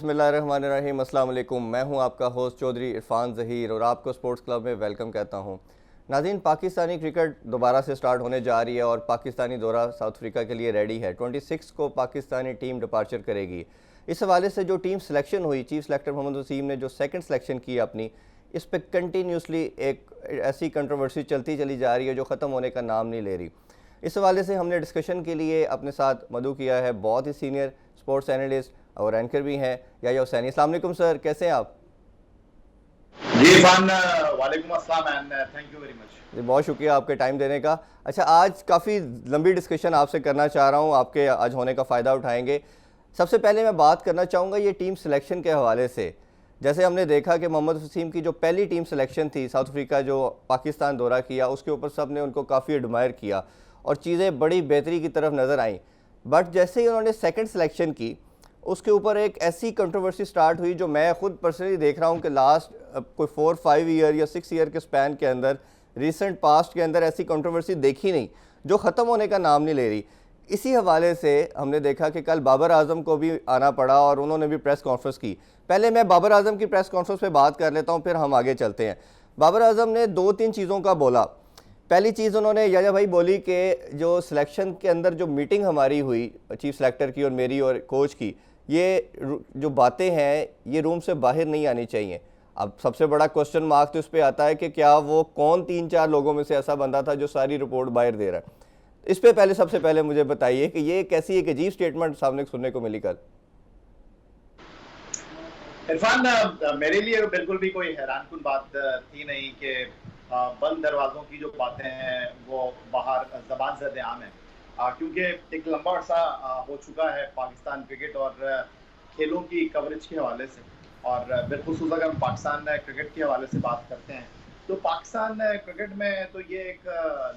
बिस्मिल्लाहिर्रहमानिर्रहीम। अस्सलाम वालेकुम। मैं हूं आपका होस्ट चौधरी इरफान ज़हीर और आपको स्पोर्ट्स क्लब में वेलकम कहता हूं। नाज़रीन, पाकिस्तानी क्रिकेट दोबारा से स्टार्ट होने जा रही है और पाकिस्तानी दौरा साउथ अफ्रीका के लिए रेडी है। 26 को पाकिस्तानी टीम डिपार्चर करेगी। इस हवाले से जो टीम सिलेक्शन हुई, चीफ सेलेक्टर मोहम्मद वसीम ने जो सेकंड सिलेक्शन की अपनी, इस पर कंटिन्यूसली एक ऐसी कंट्रोवर्सी चलती चली जा रही है जो ख़त्म होने का नाम नहीं ले रही। इस हवाले से हमने डिस्कशन के लिए अपने साथ मदू किया है बहुत ही सीनियर स्पोर्ट्स एनालिस्ट और एंकर भी हैं याह्या हुसैनी। अस्सलाम वालेकुम सर, कैसे हैं आप? जी इरफान, वालेकुम अस्सलाम and thank you very much. जी, बहुत शुक्रिया आपके टाइम देने का। अच्छा, आज काफ़ी लंबी डिस्कशन आपसे करना चाह रहा हूँ, आपके आज होने का फ़ायदा उठाएंगे। सबसे पहले मैं बात करना चाहूँगा ये टीम सिलेक्शन के हवाले से। जैसे हमने देखा कि मोहम्मद वसीम की जो पहली टीम सिलेक्शन थी साउथ अफ्रीका जो पाकिस्तान दौरा किया, उसके ऊपर सब ने उनको काफ़ी एडमायर किया और चीज़ें बड़ी बेहतरी की तरफ नज़र आईं। बट जैसे ही उन्होंने सेकंड सिलेक्शन की, उसके ऊपर एक ऐसी कंट्रोवर्सी स्टार्ट हुई जो मैं खुद पर्सनली देख रहा हूँ कि लास्ट कोई 4-5 ईयर या 6 ईयर के स्पैन के अंदर, रिसेंट पास्ट के अंदर ऐसी कंट्रोवर्सी देखी नहीं जो ख़त्म होने का नाम नहीं ले रही। इसी हवाले से हमने देखा कि कल बाबर आजम को भी आना पड़ा और उन्होंने भी प्रेस कॉन्फ्रेंस की। पहले मैं बाबर आजम की प्रेस कॉन्फ्रेंस पे बात कर लेता हूँ, फिर हम आगे चलते हैं। बाबर आजम ने 2-3 चीज़ों का बोला। पहली चीज़ उन्होंने याह्या भाई बोली कि जो सिलेक्शन के अंदर जो मीटिंग हमारी हुई चीफ सेलेक्टर की और मेरी और कोच की, ये जो बातें हैं ये रूम से बाहर नहीं आनी चाहिए। अब सबसे बड़ा क्वेश्चन मार्क तो इस पर आता है कि क्या वो कौन 3-4 लोगों में से ऐसा बंदा था जो सारी रिपोर्ट बाहर दे रहा है। इस पे पहले सबसे पहले मुझे बताइए कि ये कैसी एक अजीब स्टेटमेंट सामने सुनने को मिली कल। इरफान, मेरे लिए बिल्कुल भी कोई हैरानकुन बात थी नहीं कि बंद दरवाजों की जो बातें हैं वो बाहर जबान से आम है, क्योंकि एक लंबा अर्सा हो चुका है पाकिस्तान क्रिकेट और खेलों की कवरेज के हवाले से। और बिलखुसूस अगर हम पाकिस्तान क्रिकेट के हवाले से बात करते हैं तो पाकिस्तान क्रिकेट में तो ये एक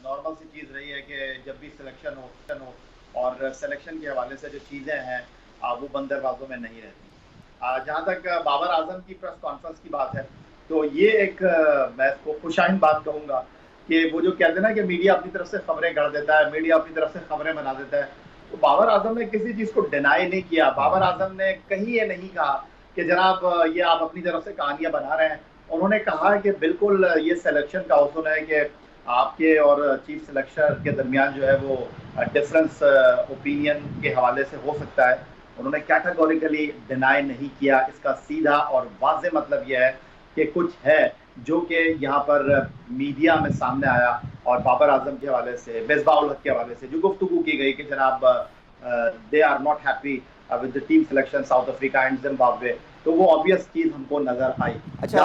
नॉर्मल सी चीज़ रही है कि जब भी सिलेक्शन हो और सिलेक्शन के हवाले से जो चीज़ें हैं वो बंद दरवाजों में नहीं रहती। जहाँ तक बाबर आजम की प्रेस कॉन्फ्रेंस की बात है तो ये एक मैं इसको खुशाइन बात कहूँगा कि वो जो कहते हैं ना कि मीडिया अपनी तरफ से खबरें गढ़ देता है, मीडिया अपनी तरफ से खबरें बना देता है, तो बाबर आजम ने किसी चीज़ को डिनाई नहीं किया। बाबर आजम ने कहीं ये नहीं कहा कि जनाब ये आप अपनी तरफ से कहानियां बना रहे हैं। उन्होंने कहा कि बिल्कुल ये सिलेक्शन का उसूल है कि आपके और चीफ सिलेक्टर के दरमियान जो है वो डिफरेंस ओपिनियन के हवाले से हो सकता है। उन्होंने कैटेगोरिकली डिनाई नहीं किया। इसका सीधा और वाज़ेह मतलब यह है कि कुछ है जो कि यहाँ पर मीडिया में सामने आया और बाबर आजम के हवाले से, मिसबाह उल हक के हवाले से जो गुफ्तगू की गई कि जनाब they are not happy with the team selection South Africa and Zimbabwe, तो वो ऑब्वियस चीज़ हमको नजर आई। अच्छा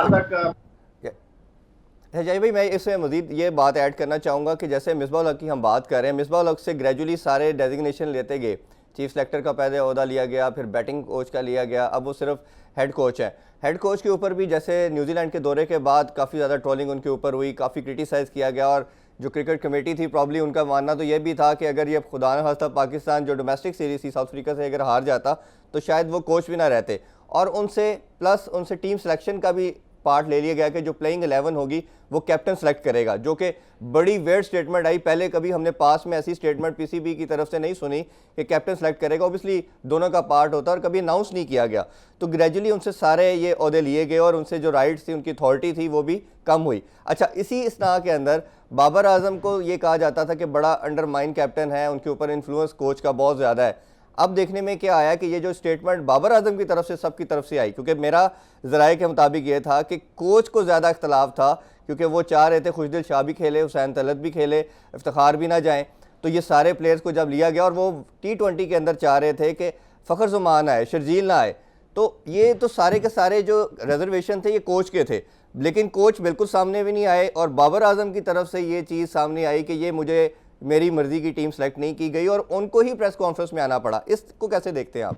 जय भाई, मैं इसमें मजीद ये बात ऐड करना चाहूँगा कि जैसे मिसबाह उल हक की हम बात कर रहे हैं, मिसबाह उल हक से ग्रेजुअली सारे डेजिग्नेशन लेते गए। चीफ सेलेक्टर का पहले ओहदा लिया गया, फिर बैटिंग कोच का लिया गया, अब वो सिर्फ हेड कोच है। हेड कोच के ऊपर भी जैसे न्यूजीलैंड के दौरे के बाद काफ़ी ज़्यादा ट्रोलिंग उनके ऊपर हुई, काफ़ी क्रिटिसाइज़ किया गया और जो क्रिकेट कमेटी थी प्रॉब्ली उनका मानना तो ये भी था कि अगर ये खुदा न खास्ता पाकिस्तान जो डोमेस्टिक सीरीज़ थी साउथ अफ्रीका से अगर हार जाता तो शायद वो कोच भी ना रहते। और उनसे टीम सिलेक्शन का भी पार्ट ले लिया गया कि जो प्लेइंग 11 होगी वो कैप्टन सेलेक्ट करेगा, जो कि बड़ी वेट स्टेटमेंट आई। पहले कभी हमने पास में ऐसी स्टेटमेंट पीसीबी की तरफ से नहीं सुनी कि कैप्टन सेलेक्ट करेगा। ऑब्वियसली दोनों का पार्ट होता है और कभी अनाउंस नहीं किया गया। तो ग्रेजुअली उनसे सारे ये ओहदे लिए गए और उनसे जो राइट्स थी, उनकी अथॉरिटी थी, वो भी कम हुई। अच्छा, इसी इसना के अंदर बाबर आजम को ये कहा जाता था कि बड़ा अंडरमाइन कैप्टन है, उनके ऊपर इन्फ्लुएंस कोच का बहुत ज़्यादा है। अब देखने में क्या आया कि ये जो स्टेटमेंट बाबर आजम की तरफ से सबकी तरफ से आई, क्योंकि मेरा ज़राए के मुताबिक ये था कि कोच को ज़्यादा इख्तलाफ था, क्योंकि वो चाह रहे थे खुशदिल शाह भी खेले, हुसैन तलत भी खेले, इफ्तिखार भी ना जाएँ। तो ये सारे प्लेयर्स को जब लिया गया और वो T20 के अंदर चाह रहे थे कि फ़खर ज़ुमान आए, शर्जील ना आए, तो ये तो सारे के सारे जो रिजर्वेशन थे ये कोच के थे। लेकिन कोच बिल्कुल सामने भी नहीं आए और बाबर आजम की तरफ से ये चीज़ सामने आई कि ये मेरी मर्जी की टीम सेलेक्ट नहीं की गई और उनको ही प्रेस कॉन्फ्रेंस में आना पड़ा। इसको कैसे देखते हैं आप?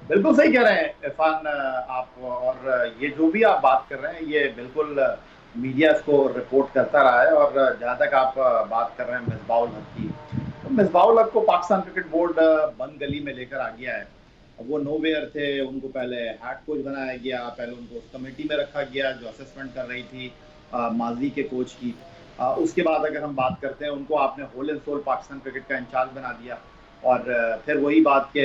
बिल्कुल सही कह रहे हैं इरफान आप, और ये जो भी आप बात कर रहे हैं ये बिल्कुल मीडिया इसको रिपोर्ट करता रहा है। और जहाँ तक आप बात कर रहे हैं मिसबाह उल हक की, तो मिसबाह उल हक को पाकिस्तान क्रिकेट बोर्ड बंद गली में लेकर आ गया है। वो नोवेयर थे, उनको पहले हेड कोच बनाया गया, पहले उनको उस कमेटी में रखा गया जो असेसमेंट कर रही थी माजी के कोच की। उसके बाद अगर हम बात करते हैं, उनको आपने whole and sole Pakistan cricket का इंचार्ज बना दिया। और फिर वही बात कि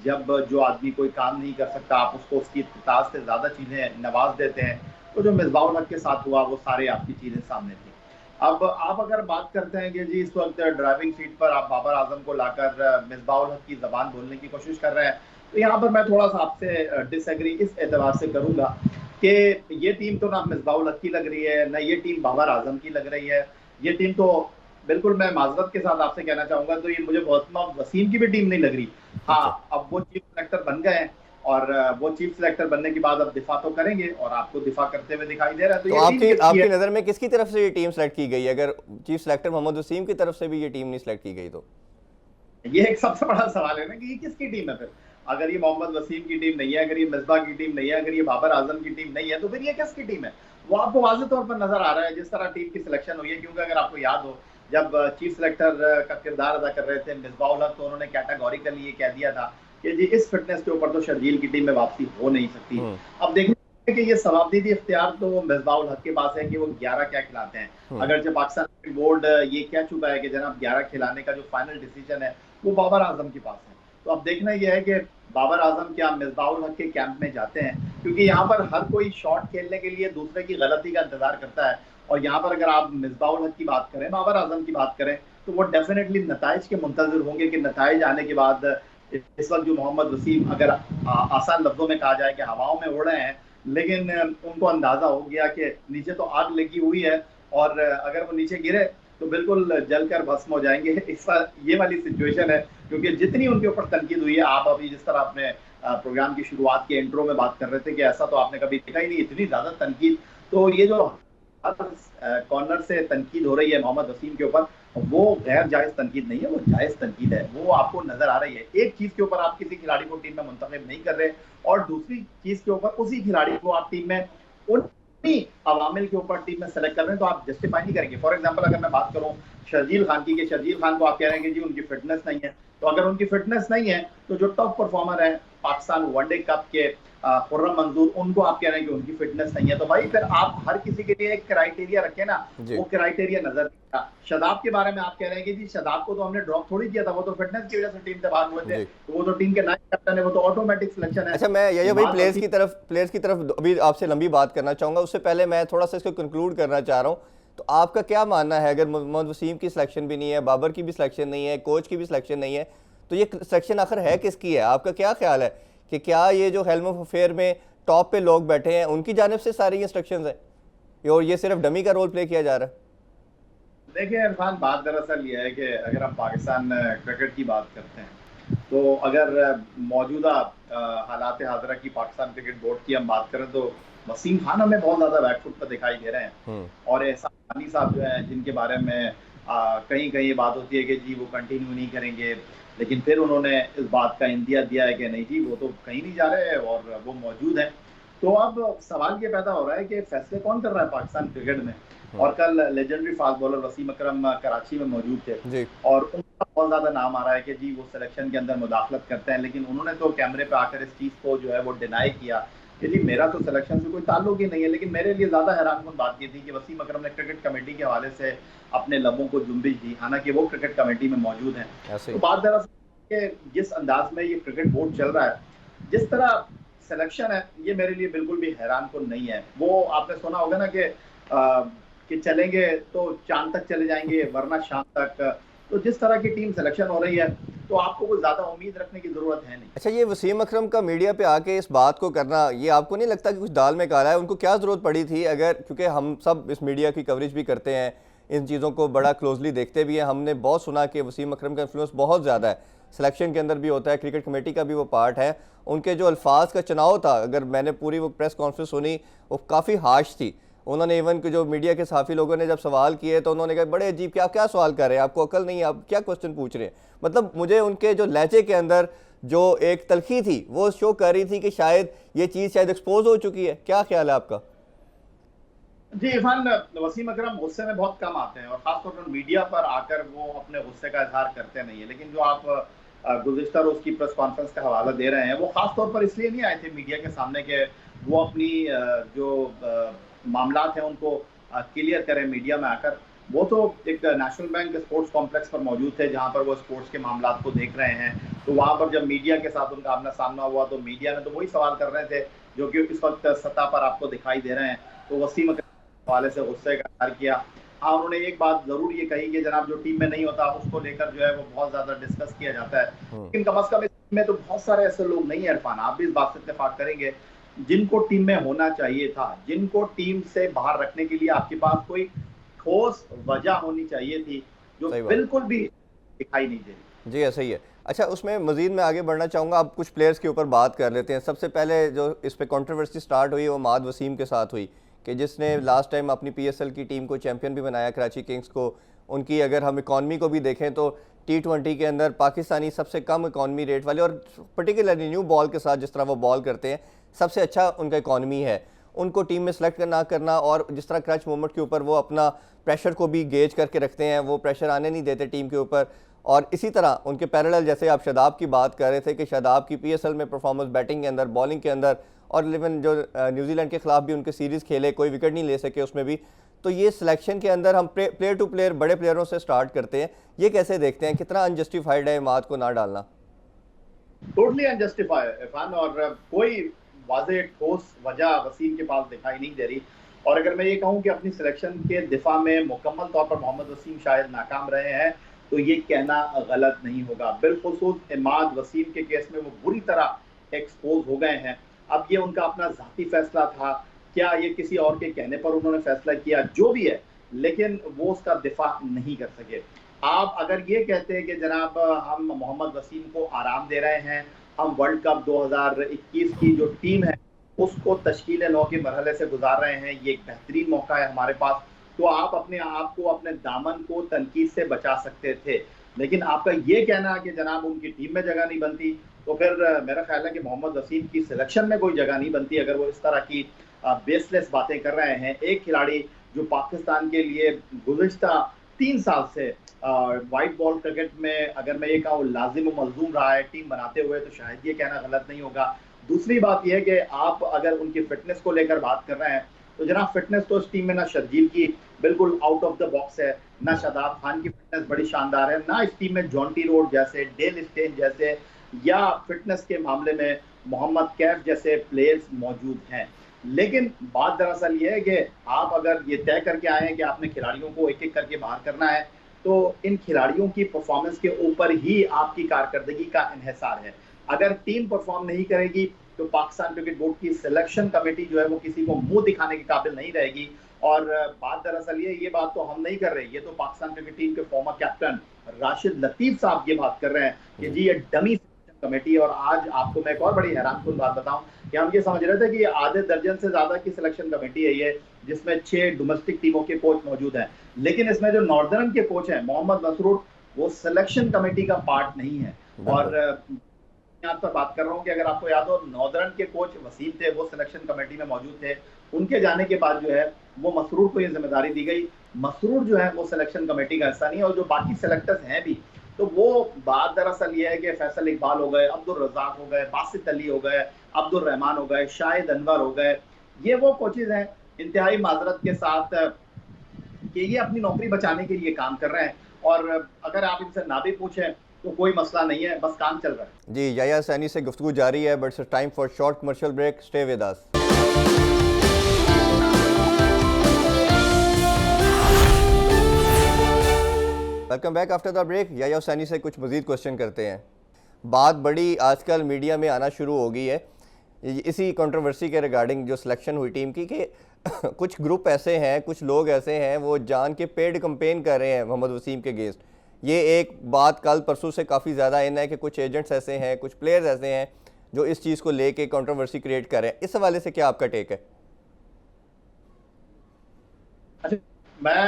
जब जो आदमी कोई काम नहीं कर सकता आप उसको उसकी ताज से ज़्यादा चीज़ें नवाज देते हैं। तो जो मिसबाह हक के साथ हुआ वो सारे आपकी चीज़ें सामने थी। अब आप अगर बात करते हैं कि जी इस वक्त ड्राइविंग सीट पर आप बाबर आजम को लाकर मिसबाह हक की ज़बान बोलने की कोशिश कर रहे हैं, तो यहाँ पर मैं थोड़ा सा आपसे डिसएग्री इस एतबार से करूँगा कि ये टीम तो ना मिसबाह हक की लग रही है, ना ये टीम बाबर आजम की लग रही है। ये टीम तो बिल्कुल, मैं माज़रत के साथ आपसे कहना चाहूँगा, तो ये मुझे मोहम्मद वसीम की भी टीम नहीं लग रही। अच्छा, हाँ, अब वो चीफ सेलेक्टर बन गए हैं और वो चीफ सेलेक्टर बनने के बाद अब दिफा तो करेंगे और आपको दिफा करते हुए दिखाई दे रहा है, तो तो ये टीम आपकी किसकी है? आपकी नज़र में किसकी तरफ से ये टीम सेलेक्ट की गई? अगर चीफ सेलेक्टर मोहम्मद वसीम की तरफ से भी ये टीम नहीं सेलेक्ट की गई तो? ये एक सबसे बड़ा सवाल है ना कि ये किसकी टीम है फिर? अगर ये मोहम्मद वसीम की टीम नहीं है, अगर ये मिसबाह की टीम नहीं है, अगर ये बाबर आजम की टीम नहीं है, तो फिर ये किसकी टीम है? वो आपको वाज़ेह तौर पर नज़र आ रहा है जिस तरह टीम की सिलेक्शन हुई है, क्योंकि अगर आपको याद हो जब चीफ सेलेक्टर का किरदार अदा कर रहे थे मिसबाह उल हक, तो उन्होंने कैटेगोरिकली ये कह दिया था कि जी इस फिटनेस के ऊपर तो शर्जील की टीम में वापसी हो नहीं सकती। हम्म। अब देखिए कि ये सवाबदीदी इख्तियार तो मिसबाह उल हक के पास है कि वो 11 क्या खिलाते हैं। हम्म। अगरचे पाकिस्तान क्रिकेट बोर्ड ये कह चुका है कि जनाब 11 खिलाने का जो फाइनल डिसीजन है वो बाबर आजम के पास है। तो अब देखना यह है कि बाबर आजम क्या मिसबाह उल हक के कैंप में जाते हैं, क्योंकि यहाँ पर हर कोई शॉट खेलने के लिए दूसरे की गलती का इंतजार करता है। और यहाँ पर अगर आप मिसबाह उल हक की बात करें, बाबर आजम की बात करें, तो वो डेफिनेटली नताइज के मुंतजिर होंगे कि नताइज आने के बाद इस वक्त जो मोहम्मद वसीम अगर आसान लफ्जों में कहा जाए कि हवाओं में उड़ रहे हैं, लेकिन उनको अंदाजा हो गया कि नीचे तो आग लगी हुई है और अगर वो नीचे गिरे तो बिल्कुल जलकर भस्म हो जाएंगे। इस ये वाली सिचुएशन है, क्योंकि जितनी उनके ऊपर तनकीद हुई है, आप अभी जिस तरह आपने प्रोग्राम की शुरुआत के इंट्रो में बात कर रहे थे कि ऐसा तो आपने कभी देखा ही नहीं, इतनी ज्यादा तनकीद। तो ये जो कॉर्नर से तनकीद हो रही है मोहम्मद वसीम के ऊपर, वो गैर जायज तनकीद नहीं है, वो जायज तनकीद है, वो आपको नजर आ रही है। एक चीज के ऊपर आप किसी खिलाड़ी को टीम में मुंतखब नहीं कर रहे और दूसरी चीज के ऊपर उसी खिलाड़ी को आप टीम में उन्हीं अवामिल के ऊपर टीम में सेलेक्ट कर रहे हैं, तो आप जस्टिफाई नहीं करेंगे। फॉर एग्जाम्पल अगर मैं बात करूं शर्जील खान की, कि शर्जील खान को आप कह रहे हैं कि जी उनकी फिटनेस नहीं है, तो अगर उनकी फिटनेस नहीं है तो जो टॉप परफॉर्मर है पाकिस्तान वनडे कप के खुर्रम मंजूर, उनको आप कह रहे हैं कि उनकी फिटनेस नहीं है, तो भाई फिर आप हर किसी के लिए एक क्राइटेरिया रखें ना। जी। वो क्राइटेरिया नजर नहीं आता। शदाब के बारे में आप कह रहे हैं कि जी शदाब को तो हमने ड्रॉप थोड़ी किया था, वो तो फिटनेस की वजह से टीम से बाहर हुए थे, जी। तो वो तो टीम के नाइट कैप्टन है, वो तो ऑटोमेटिक सिलेक्शन है। अच्छा, मैं ये भाई बात प्लेयर्स की तरफ अभी आपसे लंबी बात करना चाहूँगा, उससे पहले मैं थोड़ा सा इसको कंक्लूड करना चाह रहा हूँ। तो आपका क्या मानना है, अगर मोहम्मद वसीम की सिलेक्शन भी नहीं है, बाबर की भी सिलेक्शन नहीं है, कोच की भी सिलेक्शन नहीं है, तो ये सिलेक्शन आखिर है किसकी है? आपका क्या ख्याल है कि क्या ये जो हेल्म ऑफ अफेयर में टॉप पे लोग बैठे हैं उनकी जानिब से सारी इंस्ट्रक्शंस हैं और ये सिर्फ डमी का रोल प्ले किया जा रहा है? देखिए इरफान, बात दरअसल ये है कि अगर हम पाकिस्तान क्रिकेट की बात करते हैं, तो अगर मौजूदा हालात हाजरा की पाकिस्तान क्रिकेट बोर्ड की हम बात करें, तो वसीम खान हमें बहुत ज़्यादा बैकफुट पर दिखाई दे रहे हैं। और एहसान खानी साहब जो है, जिनके बारे में कहीं कहीं ये बात होती है कि जी वो कंटिन्यू नहीं करेंगे, लेकिन फिर उन्होंने इस बात का इंदिया दिया है कि नहीं जी वो तो कहीं नहीं जा रहे और वो मौजूद हैं। तो अब सवाल ये पैदा हो रहा है कि फैसले कौन कर रहा है पाकिस्तान क्रिकेट में। और कल लेजेंडरी फास्ट बॉलर वसीम अकरम कराची में मौजूद थे जी। और उनका बहुत ज्यादा नाम आ रहा है कि जी वो सिलेक्शन के अंदर मुदाखलत करते हैं, लेकिन उन्होंने तो कैमरे पे आकर इस चीज को जो है वो डिनाई किया कि जी मेरा तो सिलेक्शन से कोई ताल्लुक ही नहीं है। लेकिन मेरे लिए ज्यादा हैरानकुन बात ये थी कि वसीम अकरम ने क्रिकेट कमेटी के हवाले से अपने लबों को जुम्बिश दी, हालांकि वो क्रिकेट कमेटी में मौजूद है। तो बात दरअसल जिस अंदाज में ये क्रिकेट बोर्ड चल रहा है, जिस तरह सिलेक्शन है, ये मेरे लिए बिल्कुल भी हैरानकुन नहीं है। वो आपने सुना होगा ना कि चलेंगे तो चांद तक चले जाएंगे वरना शाम तक। तो जिस तरह की टीम सिलेक्शन हो रही है, तो आपको कोई ज्यादा उम्मीद रखने की जरूरत है नहीं। अच्छा, ये वसीम अकरम का मीडिया पे आके इस बात को करना, ये आपको नहीं लगता कि कुछ दाल में काला है? उनको क्या ज़रूरत पड़ी थी? अगर, क्योंकि हम सब इस मीडिया की कवरेज भी करते हैं, इन चीज़ों को बड़ा क्लोजली देखते भी हैं, हमने बहुत सुना कि वसीम अकरम का इन्फ्लुएंस बहुत ज़्यादा है, सिलेक्शन के अंदर भी होता है, क्रिकेट कमेटी का भी वो पार्ट है। उनके जो अल्फाज का चुनाव था, अगर मैंने पूरी वो प्रेस कॉन्फ्रेंस सुनी, वो काफ़ी हाश थी। उन्होंने इवन कि जो मीडिया के साफी लोगों ने जब सवाल किए तो उन्होंने कहा बड़े अजीब, क्या क्या सवाल कर रहे हैं, आपको अकल नहीं है, आप क्या क्वेश्चन पूछ रहे हैं? मतलब मुझे उनके जो लहजे के अंदर जो एक तलखी थी वो शो कर रही थी कि शायद ये चीज़ शायद एक्सपोज हो चुकी है। क्या ख्याल है आपका? जी इरफान, वसीम अकरम गुस्से में बहुत कम आते हैं और खासतौर पर मीडिया पर आकर वो अपने गुस्से का इजहार करते नहीं है। लेकिन जो आप गुज़िश्ता रोज की प्रेस कॉन्फ्रेंस का हवाला दे रहे हैं, वो खासतौर पर इसलिए नहीं आए थे मीडिया के सामने के वो अपनी जो मामलात हैं उनको क्लियर करें मीडिया में आकर। वो तो एक नेशनल बैंक स्पोर्ट्स कॉम्प्लेक्स पर मौजूद थे, जहां पर वो स्पोर्ट्स के मामला को देख रहे हैं। तो वहां पर जब मीडिया के साथ उनका आमना सामना हुआ तो मीडिया ने तो वही सवाल कर रहे थे जो कि इस वक्त सतह पर आपको दिखाई दे रहे हैं। तो वसीम अकरम के हवाले से गुस्से का इजहार किया। हाँ, उन्होंने एक बात जरूर ये कही कि जनाब जो टीम में नहीं होता उसको लेकर जो है वो बहुत ज्यादा डिस्कस किया जाता है, लेकिन कम अज कम इस टीम में तो बहुत सारे ऐसे लोग नहीं है इरफान, आप भी इस बात से इत्तेफाक करेंगे, जिनको टीम में होना चाहिए था, जिनको टीम से बाहर रखने के लिए आपके पास कोई ठोस वजह होनी चाहिए थी, जो सही बात। बिल्कुल भी दिखाई नहीं दे रही। जी ऐसा ही है। अच्छा, उसमें मज़ीद मैं आगे बढ़ना चाहूँगा, अब कुछ प्लेयर्स के ऊपर बात कर लेते हैं। सबसे पहले जो इस पे कंट्रोवर्सी स्टार्ट हुई वो माद वसीम के साथ हुई कि जिसने लास्ट टाइम अपनी पीएसएल की टीम को चैंपियन भी बनाया, कराची किंग्स को। उनकी अगर हम इकॉनमी को भी देखें तो T20 के अंदर पाकिस्तानी सबसे कम इकॉनमी रेट वाले, और पर्टिकुलरली न्यू बॉल के साथ जिस तरह वो बॉल करते हैं, सबसे अच्छा उनका इकॉनमी है। उनको टीम में सेलेक्ट ना करना, और जिस तरह क्रच मोमेंट के ऊपर वो अपना प्रेशर को भी गेज करके रखते हैं, वो प्रेशर आने नहीं देते टीम के ऊपर। और इसी तरह उनके पैरेलल, जैसे आप शादाब की बात कर रहे थे कि शादाब की पीएसएल में परफॉर्मेंस बैटिंग के अंदर, बॉलिंग के अंदर, और इवन जो न्यूजीलैंड के खिलाफ भी उनके सीरीज़ खेले, कोई विकेट नहीं ले सके उसमें भी। तो ये सिलेक्शन के अंदर हम प्लेयर टू प्लेयर बड़े प्लेयरों से स्टार्ट करते हैं, ये कैसे देखते हैं, कितना अनजस्टिफाइड है माद को ना डालना? टोटली अनजस्टिफाइड इरफान, और कोई वाज़ेह ठोस वजह वसीम के पास दिखाई नहीं दे रही। और अगर मैं ये कहूं कि अपनी सिलेक्शन के दिफा में मुकम्मल तौर पर मोहम्मद वसीम शायद नाकाम रहे हैं, तो ये कहना गलत नहीं होगा। बिलखुसूस इमाद वसीम के केस में वो बुरी तरह एक्सपोज हो गए हैं। अब ये उनका अपना ज़ाती फैसला था, क्या ये किसी और के कहने पर उन्होंने फैसला किया, जो भी है, लेकिन वो उसका दिफा नहीं कर सके। आप अगर ये कहते हैं कि जनाब हम मोहम्मद वसीम को आराम दे रहे हैं, हम वर्ल्ड कप 2021 की जो टीम है उसको तश्कील नौ के मरहले से गुजार रहे हैं, ये एक बेहतरीन मौका है हमारे पास, तो आप अपने आप को, अपने दामन को तनकीद से बचा सकते थे। लेकिन आपका ये कहना कि जनाब उनकी टीम में जगह नहीं बनती, तो फिर मेरा ख्याल है कि मोहम्मद वसीम की सिलेक्शन में कोई जगह नहीं बनती अगर वो इस तरह की बेसलेस बातें कर रहे हैं। एक खिलाड़ी जो पाकिस्तान के लिए गुज़िश्ता 3 साल से वाइट बॉल क्रिकेट में, अगर मैं ये कहूँ, लाजिम व मलजूम रहा है टीम बनाते हुए, तो शायद ये कहना गलत नहीं होगा। दूसरी बात यह है कि आप अगर उनकी फिटनेस को लेकर बात कर रहे हैं, तो जनाब फिटनेस तो इस टीम में ना शर्जील की बिल्कुल आउट ऑफ द बॉक्स है, ना शादाब खान की फिटनेस बड़ी शानदार है, ना इस टीम में जॉन्टी रोड जैसे, डेल स्टेन जैसे, या फिटनेस के मामले में मोहम्मद कैफ जैसे प्लेयर्स मौजूद हैं। लेकिन बात दरअसल ये है कि आप अगर ये तय करके आए हैं कि आपने खिलाड़ियों को एक एक करके बाहर करना है, तो इन खिलाड़ियों की परफॉर्मेंस के ऊपर ही आपकी कारकर्दगी का इन्हिसार है। अगर टीम परफॉर्म नहीं करेगी तो पाकिस्तान क्रिकेट बोर्ड की सिलेक्शन कमेटी जो है वो किसी को मुंह दिखाने के काबिल नहीं रहेगी। और बात दरअसल ये बात तो हम नहीं कर रहे, ये तो पाकिस्तान क्रिकेट टीम के फॉर्मर कैप्टन राशिद लतीफ साहब ये बात कर रहे हैं कि जी ये डमी कमेटी। और आज आपको मैं एक और बड़ी हैरानकुन बात बताऊं कि हम ये समझ रहे थे कि आधे दर्जन से ज्यादा की सिलेक्शन कमेटी है ये, जिसमें 6 डोमेस्टिक टीमों के कोच मौजूद हैं, लेकिन इसमें जो नॉर्दर्न के कोच हैं मोहम्मद मसरूर, वो सिलेक्शन कमेटी का पार्ट नहीं है। और यहाँ पर बात कर रहा हूँ कि अगर आपको याद हो, नॉर्दर्न के कोच वसीम थे, वो सिलेक्शन कमेटी में मौजूद थे, उनके जाने के बाद जो है वो मसरूर को ये जिम्मेदारी दी गई। मसरूर जो है वो सिलेक्शन कमेटी का हिस्सा नहीं है, और जो बाकी सिलेक्टर्स हैं भी, तो वो बात दरअसल ये है कि फैसल इकबाल हो गए, अब्दुल रज़ाक हो गए, बासित अली हो गए, अब्दुल रहमान हो गए, शाहिद अनवर हो गए, ये वो कोचेज हैं इंतहाई माजरत के साथ कि ये अपनी नौकरी बचाने के लिए काम कर रहे हैं। और अगर आप इनसे ना भी पूछें तो कोई मसला नहीं है, बस काम चल रहा है। जी, याया सैनी से गुफ्तगू जारी है, but it's time for short commercial break. Stay with us. Welcome back after the break. Yaya Saini से कुछ मज़ीद क्वेश्चन करते हैं। बात बड़ी आजकल मीडिया में आना शुरू हो गई है इसी कंट्रोवर्सी के रिगार्डिंग जो सिलेक्शन हुई टीम की, कि कुछ ग्रुप ऐसे हैं, कुछ लोग ऐसे हैं, वो जान के पेड कंपेन कर रहे हैं मोहम्मद वसीम के अगेंस्ट। ये एक बात कल परसों से काफ़ी ज़्यादा इन है कि कुछ एजेंट्स ऐसे हैं, कुछ प्लेयर्स ऐसे हैं जो इस चीज़ को लेके कंट्रोवर्सी क्रिएट कर रहे हैं। इस हवाले से क्या आपका टेक है? अच्छा, मैं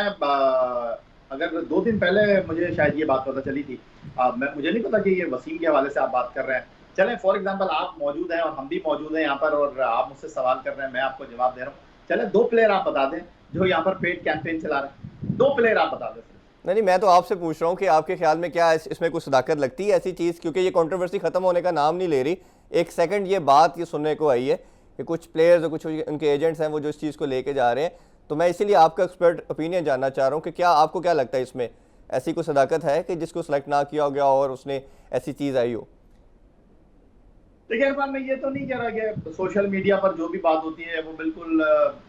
अगर 2 दिन पहले मुझे शायद ये बात पता चली थी, मुझे नहीं पता कि ये वसीम के हवाले से आप बात कर रहे हैं। चलें, फॉर एग्जांपल आप मौजूद हैं और हम भी मौजूद हैं यहाँ पर, और आप मुझसे सवाल कर रहे हैं, मैं आपको जवाब दे रहा हूँ। चलें, 2 प्लेयर आप बता दें जो यहाँ पर पेड कैंपेन चला रहे हैं, 2 प्लेयर आप बता दें। नहीं, मैं तो आपसे पूछ रहा हूँ कि आपके ख्याल में क्या इसमें कुछ सदाकत लगती है ऐसी चीज़, क्योंकि ये कंट्रोवर्सी ख़त्म होने का नाम नहीं ले रही। एक सेकंड ये बात ये सुनने को आई है कि कुछ प्लेयर्स और कुछ उनके एजेंट्स हैं वो जो इस चीज़ को लेके जा रहे हैं, तो मैं इसीलिए आपका एक्सपर्ट ओपिनियन जानना चाह रहा हूँ कि क्या आपको क्या लगता है इसमें ऐसी कोई सदाकत है कि जिसको सेलेक्ट ना किया हो गया और उसने ऐसी चीज़ आई हो? देखिए इरफान, मैं ये तो नहीं कह रहा कि सोशल मीडिया पर जो भी बात होती है वो बिल्कुल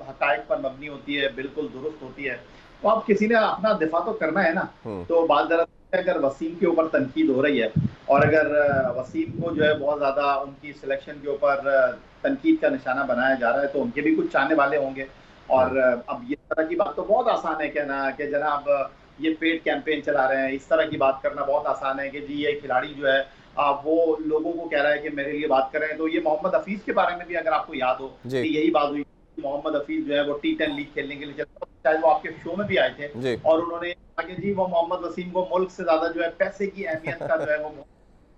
हकायक पर मबनी होती है, बिल्कुल दुरुस्त होती है। तो अब किसी ने अपना दिफा तो करना है ना। तो बात दरअसल अगर वसीम के ऊपर तनकीद हो रही है और अगर वसीम को जो है बहुत ज्यादा उनकी सिलेक्शन के ऊपर तनकीद का निशाना बनाया जा रहा है, तो उनके भी कुछ चाहने वाले होंगे। और अब ये तरह की बात तो बहुत आसान है कहना कि जनाब ये पेड कैंपेन चला रहे हैं, इस तरह की बात करना बहुत आसान है कि जी ये खिलाड़ी जो है वो लोगों को कह रहा है कि मेरे लिए बात कर रहे हैं। तो ये मोहम्मद हफीज के बारे में भी अगर आपको याद हो कि यही बात हुई, मोहम्मद हफीज जो है वो T10 लीग खेलने के लिए चलता, शायद वो आपके शो में भी आए थे और उन्होंने कहा कि जी वो मोहम्मद वसीम को मुल्क से ज्यादा जो है पैसे की अहमियत का जो है वो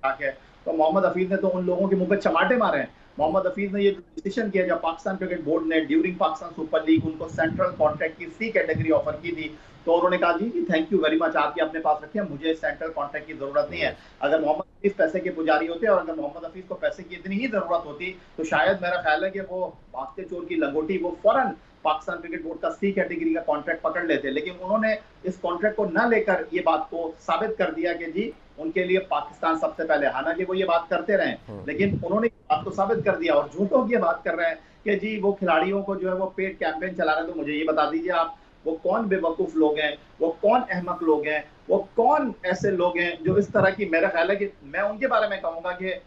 है। तो मोहम्मद हफीज ने तो उन लोगों के मुंह पे चमाटे मारे हैं। मोहम्मद हफीज ने ये डिसीजन किया जब पाकिस्तान क्रिकेट बोर्ड ने ड्यूरिंग पाकिस्तान सुपर लीग उनको सेंट्रल कॉन्ट्रैक्ट की सी कैटेगरी ऑफर की थी, तो उन्होंने कहा जी थैंक यू वेरी मच, आपके अपने पास रखिए, मुझे सेंट्रल कॉन्ट्रैक्ट की जरूरत नहीं है। अगर मोहम्मद हफीज पैसे के पुजारी होते और अगर मोहम्मद हफीज को पैसे की इतनी ही जरूरत होती तो शायद मेरा ख्याल है कि वो भागते चोर की लंगोटी वो फौरन पाकिस्तान क्रिकेट बोर्ड का सी कैटेगरी का कॉन्ट्रैक्ट पकड़ लेते। लेकिन उन्होंने इस कॉन्ट्रैक्ट को न लेकर ये बात को साबित कर दिया कि जी उनके लिए पाकिस्तान सबसे पहले, हालांकि वो ये बात करते रहे लेकिन उन्होंने बात को साबित कर दिया और झूठों की बात कर रहे हैं कि जी वो खिलाड़ियों को जो है वो पेड कैंपेन चला रहे हैं। तो मुझे ये बता दीजिए आप, वो कौन बेवकूफ लोग हैं, वो कौन अहमक लोग हैं, वो कौन ऐसे लोग हैं जो इस तरह की, मेरा ख्याल है कि मैं उनके बारे में कहूंगा कि